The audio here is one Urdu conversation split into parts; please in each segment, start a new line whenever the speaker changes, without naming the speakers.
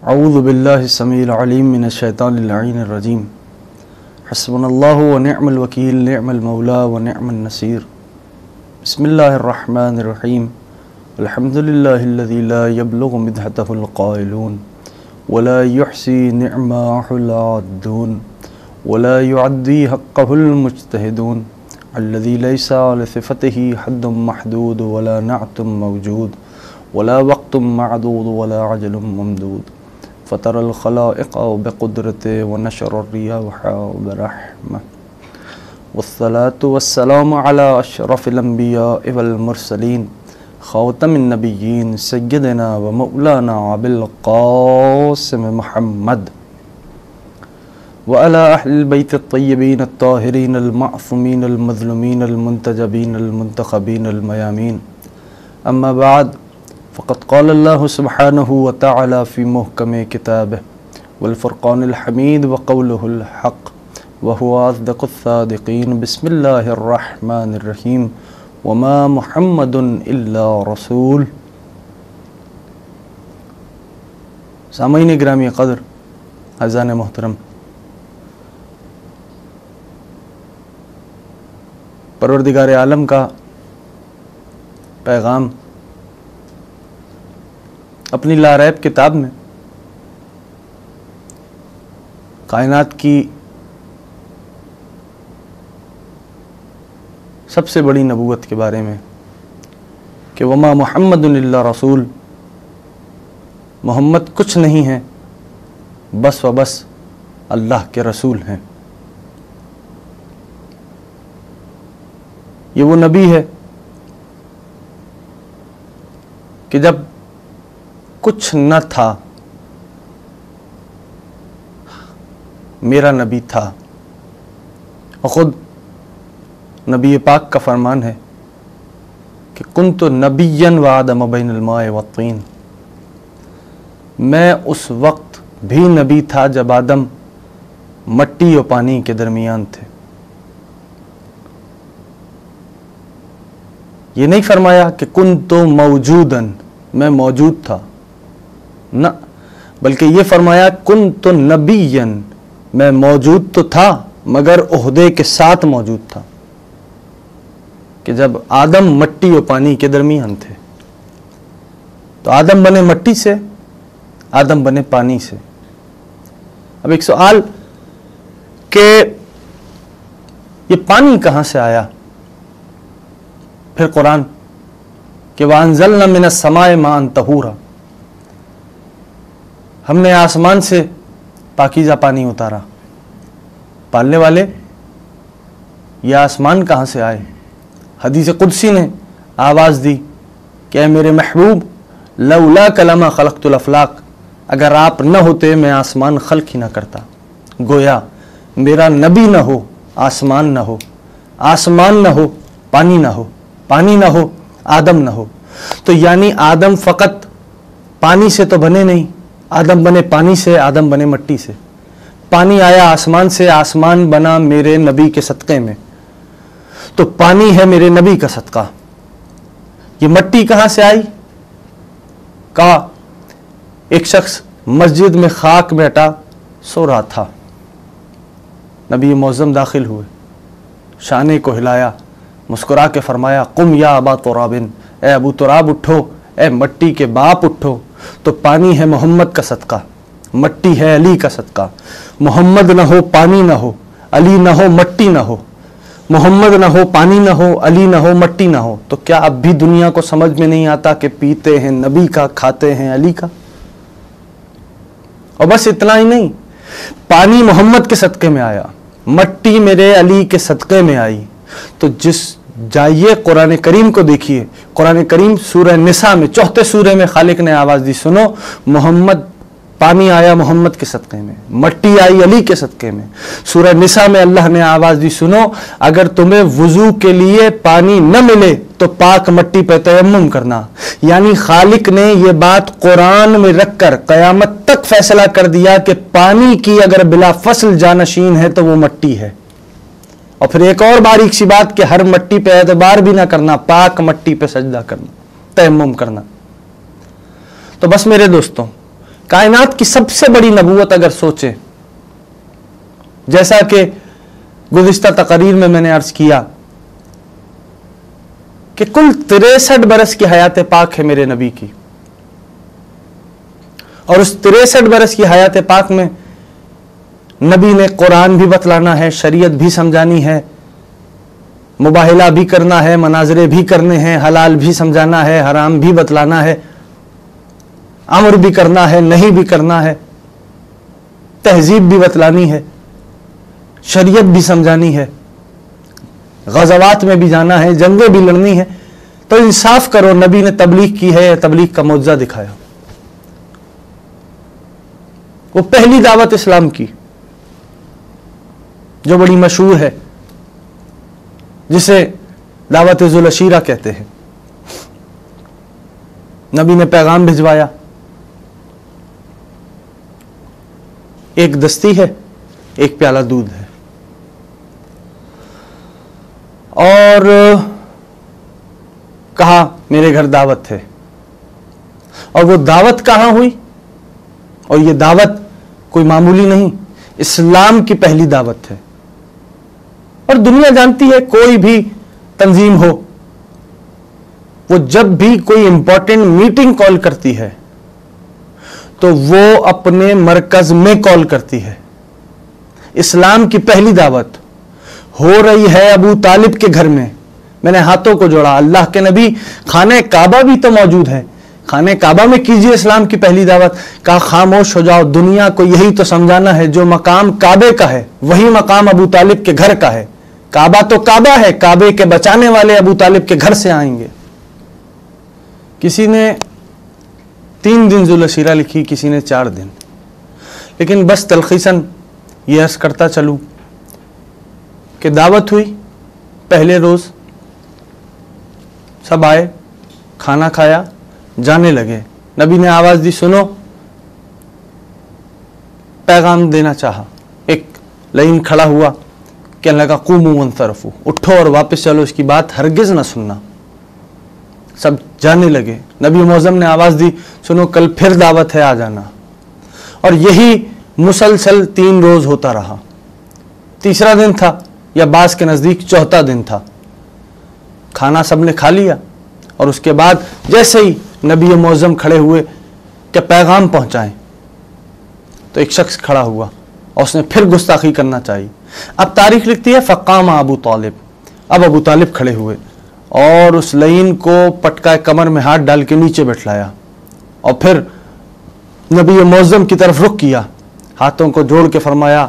اعوذ باللہ السمیع العلیم من الشیطان اللعین الرجیم حسبنا اللہ ونعم الوکیل نعم المولا ونعم النصیر بسم اللہ الرحمن الرحیم الحمد للہ الذی لا یبلغ مدحته القائلون ولا يحصی نعماہ العادون ولا يعدی حقہ المجتہدون الذی لیس لصفته حد محدود ولا نعت موجود ولا وقت معدود ولا عجل ممدود فطر الخلائق بقدرته ونشر الرياح برحمة والصلاة والسلام على أشرف الأنبياء والمرسلين خاتم النبيين سيدنا ومولانا أبي القاسم محمد وعلى أهل البيت الطيبين الطاهرين المعصومين المظلومين المنتجبين المنتخبين الميامين أما بعد فقد قال الله سبحانه وتعالى في محكم كتابه والفرقان الحميد وقوله الحق وهو أصدق الصادقين بسم الله الرحمن الرحيم وما محمد إلا رسول. سامعین گرامی قدر، اعزان محترم، پروردگار عالم کا پیغام اپنی لاریب کتاب میں کائنات کی سب سے بڑی نبوت کے بارے میں کہ وما محمد الا رسول، محمد کچھ نہیں ہے بس و بس اللہ کے رسول ہیں. یہ وہ نبی ہے کہ جب کچھ نہ تھا میرا نبی تھا. اور خود نبی پاک کا فرمان ہے کہ کنت نبیا وآدم بین الماء والطین، میں اس وقت بھی نبی تھا جب آدم مٹی اور پانی کے درمیان تھے. یہ نہیں فرمایا کہ کنت موجودا، میں موجود تھا، نہ، بلکہ یہ فرمایا کنت نبیا، میں موجود تو تھا مگر عہدے کے ساتھ موجود تھا کہ جب آدم مٹی و پانی کے درمیان تھے. تو آدم بنے مٹی سے، آدم بنے پانی سے. اب ایک سوال کہ یہ پانی کہاں سے آیا؟ پھر قرآن کہ وَأَنزَلْنَا مِنَ السَّمَاءِ مَاءً طَهُورًا، ہم نے آسمان سے پاکیزہ پانی اتارا. پالنے والے یہ آسمان کہاں سے آئے؟ حدیث قدسی نے آواز دی کہ اے میرے محبوب لولاک لما خلقت الافلاق، اگر آپ نہ ہوتے میں آسمان خلق ہی نہ کرتا. گویا میرا نبی نہ ہو آسمان نہ ہو، آسمان نہ ہو پانی نہ ہو، پانی نہ ہو آدم نہ ہو. تو یعنی آدم فقط پانی سے تو بنے نہیں، آدم بنے پانی سے، آدم بنے مٹی سے. پانی آیا آسمان سے، آسمان بنا میرے نبی کے صدقے میں. تو پانی ہے میرے نبی کا صدقہ. یہ مٹی کہاں سے آئی؟ کہا ایک شخص مسجد میں خاک بیٹا سو رہا تھا، نبی معظم داخل ہوئے، شانے کو ہلایا، مسکرا کے فرمایا قم یا ابا تراب، اے ابو تراب اٹھو، اے مٹی کے باپ اٹھو. تو پانی ہے محمد کا صدقہ، مٹی ہے علی کا صدقہ. محمد نہ ہو پانی نہ ہو، علی نہ ہو مٹی نہ ہو. محمد نہ ہو پانی نہ ہو، علی نہ ہو مٹی نہ ہو. تو کیا اب بھی دنیا کو سمجھ میں نہیں آتا کہ پیتے ہیں نبی کا، کھاتے ہیں علی کا؟ اور بس اتنا ہی نہیں، پانی محمد کے صدقے میں آیا، مٹی میرے علی کے صدقے میں آئی. تو جائیے قرآن کریم کو دیکھیے. قرآن کریم سورہ نساء میں، چوتھے سورے میں خالق نے آواز دی، سنو محمد، پانی آیا محمد کے صدقے میں، مٹی آئی علی کے صدقے میں. سورہ نساء میں اللہ نے آواز دی، سنو اگر تمہیں وضو کے لیے پانی نہ ملے تو پاک مٹی پہ تیمم کرنا. یعنی خالق نے یہ بات قرآن میں رکھ کر قیامت تک فیصلہ کر دیا کہ پانی کی اگر بلا فصل جانشین ہے تو وہ مٹی ہے. اور پھر ایک اور باریک سی بات کہ ہر مٹی پہ اعتبار بھی نہ کرنا، پاک مٹی پہ سجدہ کرنا، تیمم کرنا. تو بس میرے دوستوں، کائنات کی سب سے بڑی نبوت اگر سوچیں، جیسا کہ گزشتہ تقریر میں نے عرض کیا کہ کل 63 برس کی حیات پاک ہے میرے نبی کی، اور اس 63 برس کی حیات پاک میں نبی نے قرآن بھی بتلانا ہے، شریعت بھی سمجھانی ہے، مباہلہ بھی کرنا ہے، مناظرے بھی کرنے ہیں، حلال بھی سمجھانا ہے، حرام بھی بتلانا ہے، امر بھی کرنا ہے، نہیں بھی کرنا ہے، تہذیب بھی بتلانی ہے، شریعت بھی سمجھانی ہے، غزوات میں بھی جانا ہے، جنگیں بھی لڑنی ہے۔ تو انصاف کرو، نبی نے تبلیغ کی ہے، تبلیغ کا معجزہ دکھایا۔ وہ پہلی دعوت اسلام کی جو بڑی مشہور ہے، جسے دعوت ذو العشیرہ کہتے ہیں، نبی نے پیغام بھجوایا، ایک دستی ہے، ایک پیالہ دودھ ہے، اور کہا میرے گھر دعوت ہے۔ اور وہ دعوت کہاں ہوئی؟ اور یہ دعوت کوئی معمولی نہیں، اسلام کی پہلی دعوت ہے۔ اور دنیا جانتی ہے کوئی بھی تنظیم ہو، وہ جب بھی کوئی امپورٹنٹ میٹنگ کال کرتی ہے تو وہ اپنے مرکز میں کال کرتی ہے۔ اسلام کی پہلی دعوت ہو رہی ہے ابو طالب کے گھر میں۔ میں نے ہاتھوں کو جوڑا، اللہ کے نبی خانہ کعبہ بھی تو موجود ہے، خانہ کعبہ میں کیجئے اسلام کی پہلی دعوت۔ کہا خاموش ہو جاؤ، دنیا کو یہی تو سمجھانا ہے، جو مقام کعبے کا ہے وہی مقام ابو طالب کے گھر کا ہے۔ کعبہ تو کعبہ ہے، کعبے کے بچانے والے ابو طالب کے گھر سے آئیں گے۔ کسی نے 3 دن ذو العشیرہ لکھی، کسی نے 4 دن، لیکن بس تلخیصاً یہ عرض کرتا چلوں کہ دعوت ہوئی پہلے روز، سب آئے، کھانا کھایا، جانے لگے۔ نبی نے آواز دی، سنو، پیغام دینا چاہا۔ ایک لائن کھڑا ہوا، کہنے لگا قوموا وانصرفوا، اٹھو اور واپس چلو، اس کی بات ہرگز نہ سننا۔ سب جانے لگے۔ نبی معظم نے آواز دی، سنو کل پھر دعوت ہے، آ جانا۔ اور یہی مسلسل 3 روز ہوتا رہا۔ تیسرا دن تھا، یا بعض کے نزدیک 4تھا دن تھا، کھانا سب نے کھا لیا، اور اس کے بعد جیسے ہی نبی معظم کھڑے ہوئے کہ پیغام پہنچائیں، تو ایک شخص کھڑا ہوا اور اس نے پھر گستاخی کرنا چاہیے۔ اب تاریخ لکھتی ہے فقام ابو طالب، اب ابو طالب کھڑے ہوئے اور اس لعین کو پٹکائے کمر میں ہاتھ ڈال کے نیچے بٹھلایا، اور پھر نبی معظم کی طرف رخ کیا، ہاتھوں کو جوڑ کے فرمایا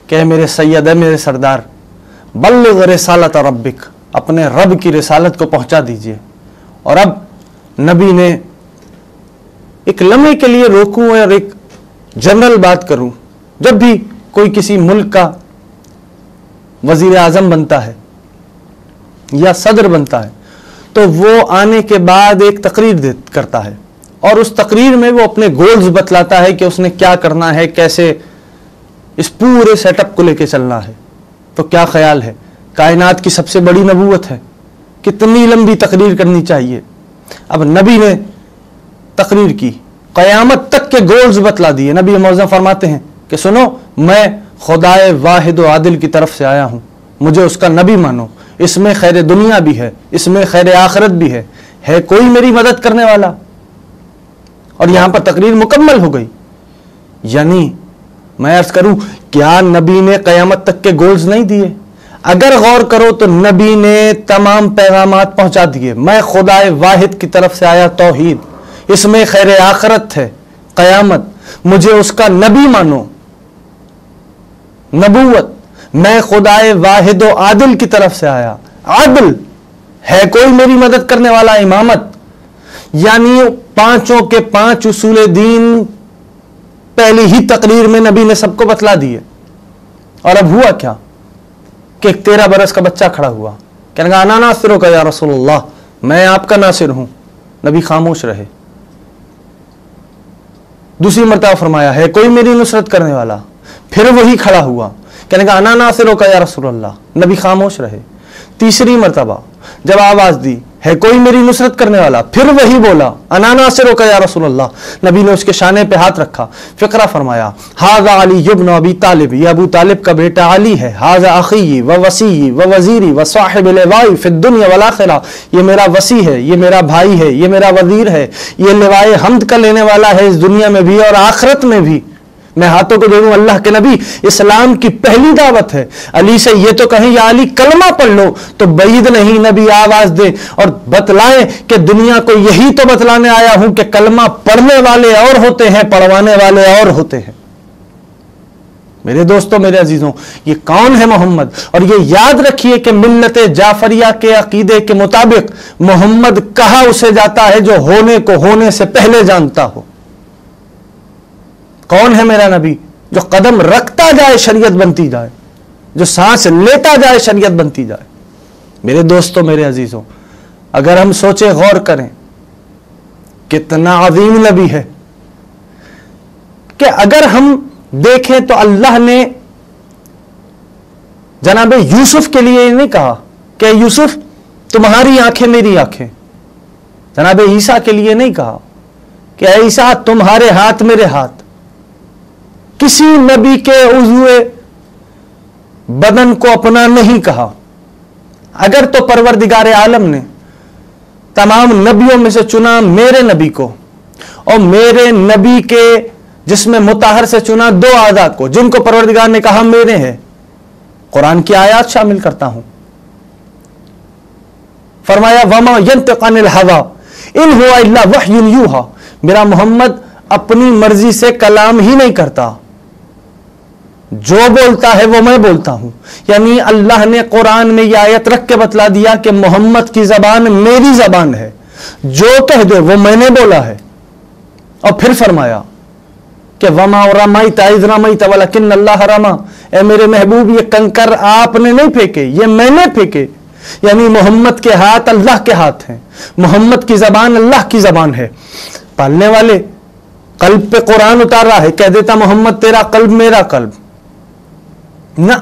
کہ میرے سید، ہے میرے سردار، بلغ رسالت ربک، اپنے رب کی رسالت کو پہنچا دیجئے۔ اور اب نبی نے ایک لمحے کے لیے روکوں اور ایک جنرل بات کروں، جب بھی کوئی کسی ملک کا وزیر اعظم بنتا ہے یا صدر بنتا ہے تو وہ آنے کے بعد ایک تقریر کرتا ہے، اور اس تقریر میں وہ اپنے گولز بتلاتا ہے کہ اس نے کیا کرنا ہے، کیسے اس پورے سیٹ اپ کو لے کے چلنا ہے۔ تو کیا خیال ہے، کائنات کی سب سے بڑی نبوت ہے، کتنی لمبی تقریر کرنی چاہیے۔ اب نبی نے تقریر کی، قیامت تک کے گولز بتلا دیے۔ نبی معظم فرماتے ہیں کہ سنو، میں خدائے واحد و عادل کی طرف سے آیا ہوں، مجھے اس کا نبی مانو، اس میں خیر دنیا بھی ہے، اس میں خیر آخرت بھی ہے کوئی میری مدد کرنے والا؟ اور یہاں پر تقریر مکمل ہو گئی۔ یعنی میں عرض کروں، کیا نبی نے قیامت تک کے گولز نہیں دیے؟ اگر غور کرو تو نبی نے تمام پیغامات پہنچا دیے۔ میں خدائے واحد کی طرف سے آیا، توحید، اس میں خیر آخرت ہے، قیامت، مجھے اس کا نبی مانو، نبوت، میں خدائے واحد و عادل کی طرف سے آیا، عادل ہے کوئی میری مدد کرنے والا، امامت، یعنی 5 کے 5 اصول دین پہلی ہی تقریر میں نبی نے سب کو بتلا دیے۔ اور اب ہوا کیا کہ ایک 13 برس کا بچہ کھڑا ہوا، کہنے لگا انا ناصرک یا رسول اللہ، میں آپ کا ناصر ہوں۔ نبی خاموش رہے۔ دوسری مرتبہ فرمایا ہے کوئی میری نصرت کرنے والا، پھر وہی کھڑا ہوا، کہنے لگا انا ناصرک یا رسول اللہ، نبی خاموش رہے۔ تیسری مرتبہ جب آواز دی ہے کوئی میری نصرت کرنے والا؟ پھر وہی بولا انا ناصرک یا رسول اللہ۔ نبی نے اس کے شانے پہ ہاتھ رکھا، فقرہ فرمایا ھذا علی ابن ابی طالب، یہ ابو طالب کا بیٹا علی ہے، ھذا اخی و وصی و وزیری و صاحب لواء فی الدنیا والآخرہ، یہ میرا وصی ہے، یہ میرا بھائی ہے، یہ میرا وزیر ہے، یہ لوائے حمد کا لینے والا ہے اس دنیا میں بھی اور آخرت میں بھی۔ میں ہاتھوں کو دیکھوں اللہ کے نبی، اسلام کی پہلی دعوت ہے، علی سے یہ تو کہیں یا علی کلمہ پڑھ لو، تو بعید نہیں نبی آواز دیں اور بتلائیں کہ دنیا کو یہی تو بتلانے آیا ہوں کہ کلمہ پڑھنے والے اور ہوتے ہیں، پڑھوانے والے اور ہوتے ہیں۔ میرے دوستوں، میرے عزیزوں، یہ کون ہے محمد؟ اور یہ یاد رکھیے کہ ملت جعفریہ کے عقیدے کے مطابق محمد کہا اسے جاتا ہے جو ہونے کو ہونے سے پہلے جانتا ہو۔ کون ہے میرا نبی؟ جو قدم رکھتا جائے شریعت بنتی جائے، جو سانس لیتا جائے شریعت بنتی جائے۔ میرے دوستوں، میرے عزیزوں، اگر ہم سوچیں، غور کریں، کتنا عظیم نبی ہے کہ اگر ہم دیکھیں تو اللہ نے جناب یوسف کے لیے نہیں کہا کہ یوسف تمہاری آنکھیں میری آنکھیں، جناب عیسیٰ کے لیے نہیں کہا کہ اے عیسیٰ تمہارے ہاتھ میرے ہاتھ، کسی نبی کے عضو بدن کو اپنا نہیں کہا۔ اگر تو پروردگار عالم نے تمام نبیوں میں سے چنا میرے نبی کو، اور میرے نبی کے جسم مطہر سے چنا دو اعضاء کو جن کو پروردگار نے کہا میرے ہیں، قرآن کی آیات شامل کرتا ہوں۔ فرمایا وما ينطق عن الهوى ان هو الا وحی یوحى، میرا محمد اپنی مرضی سے کلام ہی نہیں کرتا، جو بولتا ہے وہ میں بولتا ہوں۔ یعنی اللہ نے قرآن میں یہ آیت رکھ کے بتلا دیا کہ محمد کی زبان میری زبان ہے، جو کہہ دے وہ میں نے بولا ہے۔ اور پھر فرمایا کہ وما رمیت اذ رمیت ولکن اللہ رمی، اے میرے محبوب یہ کنکر آپ نے نہیں پھینکے، یہ میں نے پھینکے۔ یعنی محمد کے ہاتھ اللہ کے ہاتھ ہیں، محمد کی زبان اللہ کی زبان ہے۔ پالنے والے قلب پہ قرآن اتار رہا ہے، کہہ دیتا محمد تیرا قلب میرا قلب، نہ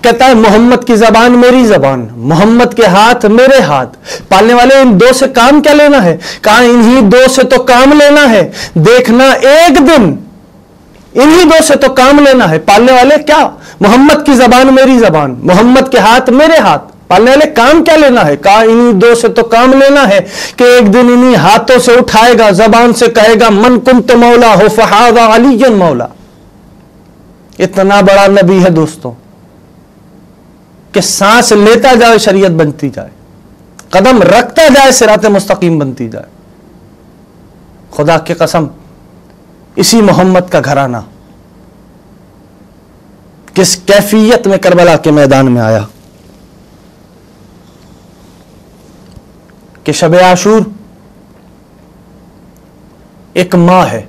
کہتا ہے محمد کی زبان میری زبان، محمد کے ہاتھ میرے ہاتھ۔ پالنے والے ان دو سے کام کیا لینا ہے؟ کہا انہی دو سے تو کام لینا ہے، دیکھنا ایک دن انہی دو سے تو کام لینا ہے۔ پالنے والے کیا؟ محمد کی زبان میری زبان، محمد کے ہاتھ میرے ہاتھ۔ پالنے والے کام کیا لینا ہے؟ کہا انہی دو سے تو کام لینا ہے کہ ایک دن انہی ہاتھوں سے اٹھائے گا، زبان سے کہے گا من کنت مولا ہو فہذا علی مولا۔ اتنا بڑا نبی ہے دوستوں کہ سانس لیتا جائے شریعت بنتی جائے، قدم رکھتا جائے صراط مستقیم بنتی جائے۔ خدا کی قسم، اسی محمد کا گھرانہ کس کیفیت میں کربلا کے میدان میں آیا کہ شب عاشور ایک ماں ہے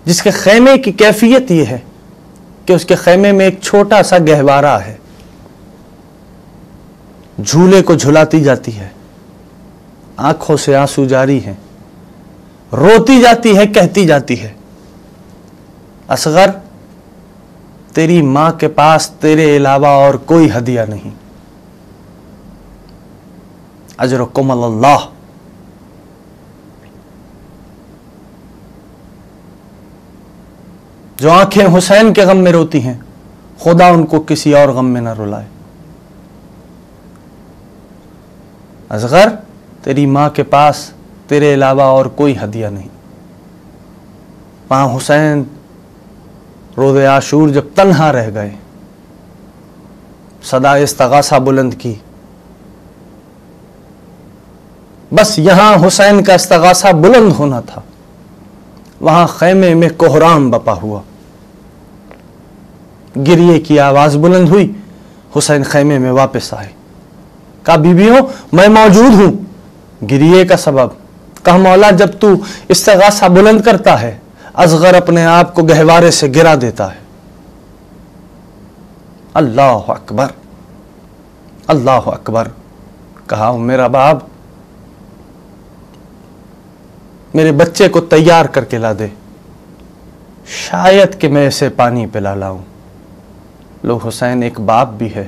جس کے خیمے کی کیفیت یہ ہے کہ اس کے خیمے میں ایک چھوٹا سا گہوارہ ہے، جھولے کو جھلاتی جاتی ہے، آنکھوں سے آنسو جاری ہیں، روتی جاتی ہے، کہتی جاتی ہے اصغر تیری ماں کے پاس تیرے علاوہ اور کوئی ہدیہ نہیں، اجرکم اللہ۔ جو آنکھیں حسین کے غم میں روتی ہیں، خدا ان کو کسی اور غم میں نہ رلائے۔ اصغر تیری ماں کے پاس تیرے علاوہ اور کوئی ہدیہ نہیں۔ وہاں حسین روز عاشور جب تنہا رہ گئے، صدا استغاثہ بلند کی، بس یہاں حسین کا استغاثہ بلند ہونا تھا، وہاں خیمے میں کوہرام بپا ہوا، گریے کی آواز بلند ہوئی، حسین خیمے میں واپس آئے، کہا بیویوں میں موجود ہوں۔ گریے کا سبب، کہا مولا جب تو استغاثہ بلند کرتا ہے اصغر اپنے آپ کو گہوارے سے گرا دیتا ہے۔ اللہ اکبر، اللہ اکبر۔ کہا میرا باپ میرے بچے کو تیار کر کے لا دے، شاید کہ میں اسے پانی پلا لاؤں۔ لو حسین ایک باپ بھی ہے،